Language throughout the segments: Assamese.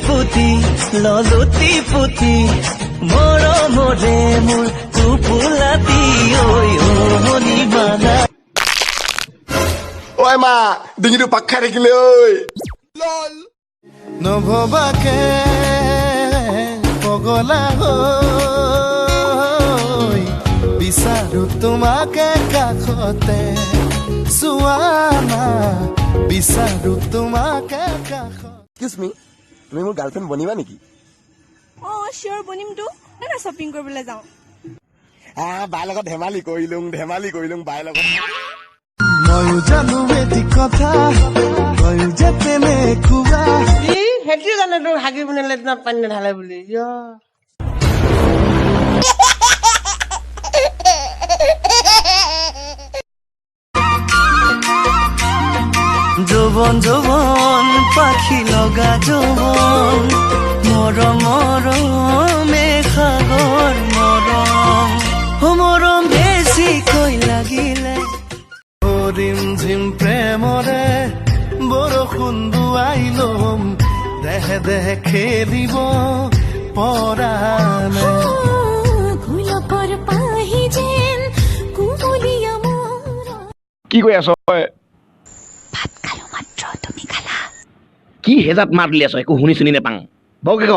পুতি ললতি পুতি মৰমৰে মোৰ টোপোলাতি ঐ মনি মানা ঐ মা ডিঙিটো পাক খাই থাকিলে ঐ নভবাকে পগলা হৈ বিচাৰো তোমাকে কাষতে চোৱানা বিচাৰো তোমাকে কাষত এক্সকিউজ মি তুমি মোৰ গাৰ্লফ্ৰেণ্ড বনিবা নেকি চিয়ৰ বনিমতো না শ্বপিং কৰিবলৈ যাওঁ বাৰ লগত ধেমালি কৰিলোং বাৰ লগত ময়ো জানো এটি কথা ময়ো যে তেনেকুৱা সেইটো জানে তোৰ হাগি পিনে লেট্ৰিনত পানী ঢালে বুলি যৌৱন যৌৱন পাখি লগা যৌৱন মৰমে সাগৰ মৰম বেছিকৈ লাগিলে ৰিম ঝিম প্ৰেমৰে বৰষুণ দুৱাই লম দেহে দেহে খেলিব পৰানে কি কৈ আছ ভাত খালো মাত্ৰ তুমি খালা কি হেজাত মাত উলিয়াইছ একো শুনি শুনি নেপাং বৌকে ক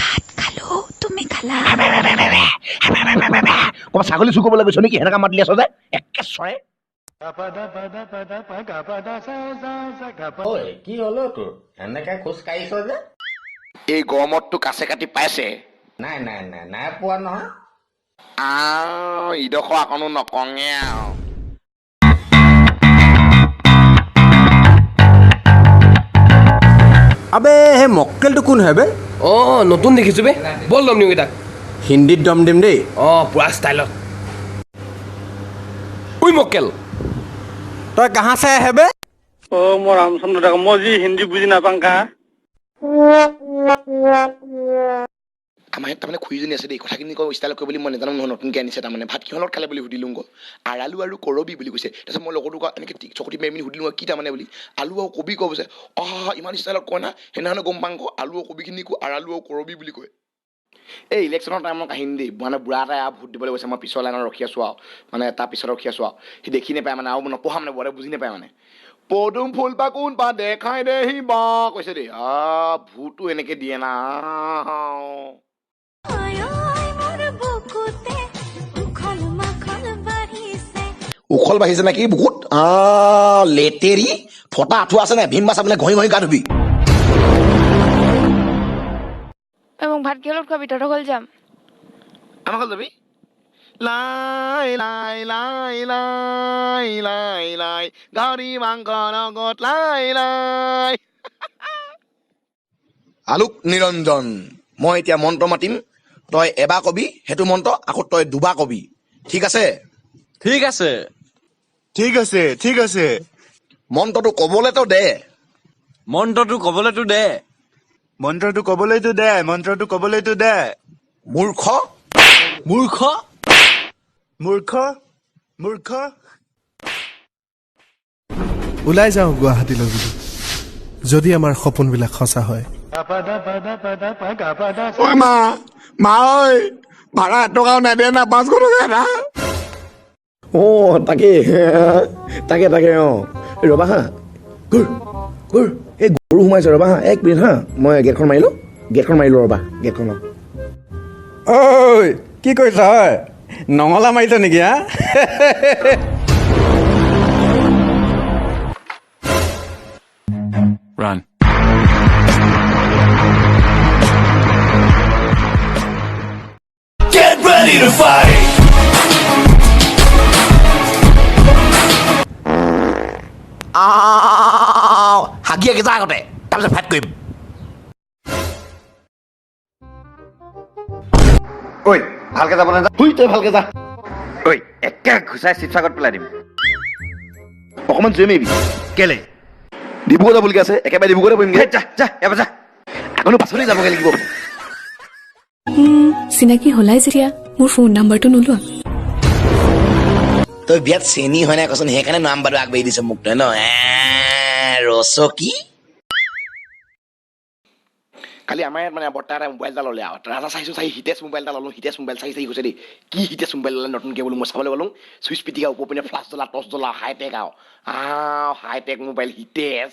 ভাত খালো তুমি খালা ক'ৰবাত ছাগলী চুৰ কৰিবলৈ গৈছ নেকি সেনেকা মাত উলিয়াইছ যে একে চৰে কি হলো তোৰ এনেকে খোজ কাঢ়িছ যে এই গৰমতটো কাছে কাটি পাইছে নাই পোৱা নহয় ইডোখৰ আকনো নকঙে আৰু আবে হে মক্কেলটো কোন হয় বে নতুন দেখিছো বে বল দম নিউ তাক হিন্দীত দম দিম দেই পুৰা ষ্টাইলত উই মক্কেল তই কাহা চাই আহে বে মই ৰামচন্দ্ৰ ডাক মই যি হিন্দী বুজি নাপাং কা আমাৰ ইয়াত তাৰমানে খুৰীজনী আছে দেই কথাখিনি কওঁ ষ্টাইলত কৈ বুলি মই নাজানো নহয় নতুনকৈ আনিছে তাৰমানে ভাত কিহৰ লগত খালে বুলি সুধিলোঁ গৈ আলু আৰু কৰবি বুলি কৈছে তাৰপিছত মই লগৰটোক এনেকৈ চকুটি মাৰি পিনি সুধিলোঁ কি তাৰমানে বুলি আলু আৰু কবি কওঁ কৈছে ইমান ষ্টাইলত কয় না সেইদিনাখনে গম পাওঁ আলু আৰু কবিখিনি কওঁ আলু আৰু কৰবি বুলি কয় এই ইলেকশ্যনৰ টাইমৰ কাহিনী দেই মানে বুঢ়া এটাই ভোট দিবলৈ গৈছে মই পিছৰ লাইনত ৰখি আছোঁ আৰু মানে তাৰ পিছত ৰখি আছোঁ আৰু সি দেখি নাপায় মানে আৰু নপঢ়া মানে বৰ বুজি নাপায় মানে পদুম ফুল পা কোন পা দেখাই দে সি বা কৈছে দেই ভোটটো এনেকৈ দিয়ে না উখল বাঢ়িছে নেকি বহুত লেতেৰি ফটা আঁঠুৱা আছে নাই ভীম মাছ আপুনি ঘঁহি ঘঁহি গা ধুবি মোক ভাত কিহৰ লগত খোৱাবি তহঁতৰ ঘৰলৈ যাম আমাৰ ঘৰত যাবি লাই লাই লাই লাই লাই লাই গাহৰি মাংস লগত লাই লাই আলোক নিৰঞ্জন মই এতিয়া মন্ত্ৰ মাতিম তই এবাৰ কবি সেইটো মন্ত্ৰ আকৌ তই দুবাৰ কবি ঠিক আছে ঠিক আছে ঠিক আছে ঠিক আছে মন্ত্ৰটো কবলেতো দে মন্ত্ৰটো কবলেতো দে মন্ত্ৰটো কবলৈতো দে মূৰ্খ মূৰ্খ মূৰ্খ মূৰ্খ ওলাই যাওঁ গুৱাহাটীলৈ বুলি যদি আমাৰ সপোনবিলাক সঁচা হয় ঐ মা ঐ ভাড়া এটকাও নেদে না 500 টকা না তাকে ৰ'বা হা ঘূৰ এই গৰু সোমাইছে ৰ'বা হা 1 মিনিট হা মই গেটখন মাৰিলোঁ ৰ'বা গেটখন ঐ কি কৰিছ হয় নঙলা মাৰিছ নেকি হা run Get ready to fight হাগিয়াকে যা আগতে তাৰপিছত ফাইট কৰিম ঐ ভালকে যাব নাযা তই ভালকে যা ঐ একে ঘুচাই চিপচাগত পেলাই দিম অকণমান জুই মাৰিবি কেলে ডিব্ৰুগড় যাবলগীয়া আছে একেবাৰে ডিব্ৰুগড়তে পৰিমগৈ যা এবাৰ যা আকৌ পাছলৈ যাবগৈ লাগিব চিনাকি হলাই যেতিয়া মোৰ ফোন নাম্বাৰটো নোলোৱা তই বিয়াত চেনি হয় নাই কচোন সেইকাৰণে নাম্বাৰটো আগবাঢ়ি দিছ মোক তই ন ৰচকী কালি আমাৰ ইয়াত মানে বৰ্তা এটা মোবাইল এটা ল'লে আৰু ৰাজা চাইছোঁ চাই হিতেশ মোবাইল এটা ল'লোঁ হিতেশ মোবাইল চাই চাই কৈছে দেই কি হিতেশ মোবাইল ল'লে নতুনকৈ বোলো মই চাবলৈ গ'লোঁ চুইচ পিটিকা ওপৰ পিনে ফ্লাছ জ্বলা টৰ্চ জ্বলা হাইটেক আৰু হাইটেক মোবাইল হিতেশ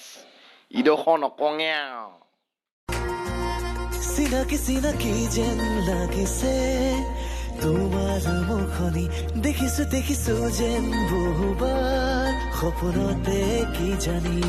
ইডোখৰ নকঙে আৰু চিনাকি চিনাকি যেন লাগিছে তোমাৰ মুখনি দেখিছো দেখিছো যেন বহুবাৰ সপোনতে কি জানি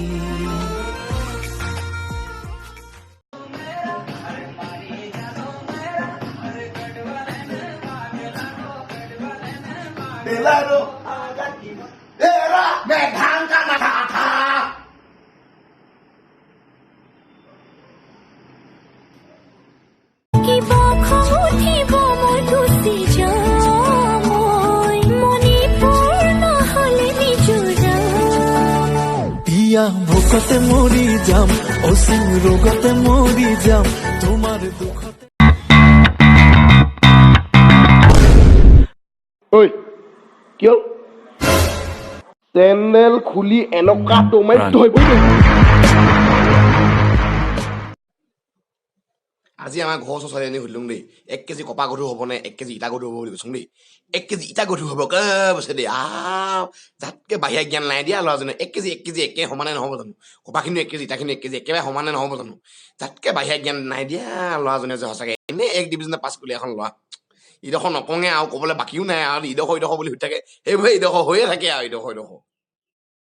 ভোকতে মৰি যাম অসীম ৰোগতে মৰি যাম তোমাৰ দুখতে ঐ কিয় চেনেল খুলি এনেকুৱা তোমাক ধৰিব আজি আমাৰ ঘৰ ওচৰ ছোৱালী এনে সুধিলোঁ দেই 1 কেজি কপা গধুৰ হ'ব নে 1 কেজি ইটা গধুৰ হ'ব বুলি কৈছোঁ দেই 1 কেজি ইটা গধুৰ হ'ব কৈছে দেই যাতকে বাহিৰা জ্ঞান নাই দিয়া ল'ৰাজনে 1 কেজি একে সমানে নহ'ব জানো কপাখিনি 1 কেজি ইটাখিনি 1 কেজি একেবাৰে সমানে নহ'ব জানো যাতকে বাহিৰা জ্ঞান নাই দিয়া ল'ৰাজনে যে সঁচাকৈ এনেই 1 ডিভিজনে পাছ কৰিলে এখন ল'ৰা ইডোখৰ নকঙে আৰু ক'বলৈ বাকীও নাই আৰু ইডোখৰ বুলি সুধি থাকে সেইবোৰে ইডোখৰ হৈয়ে থাকে আৰু ইডোখৰ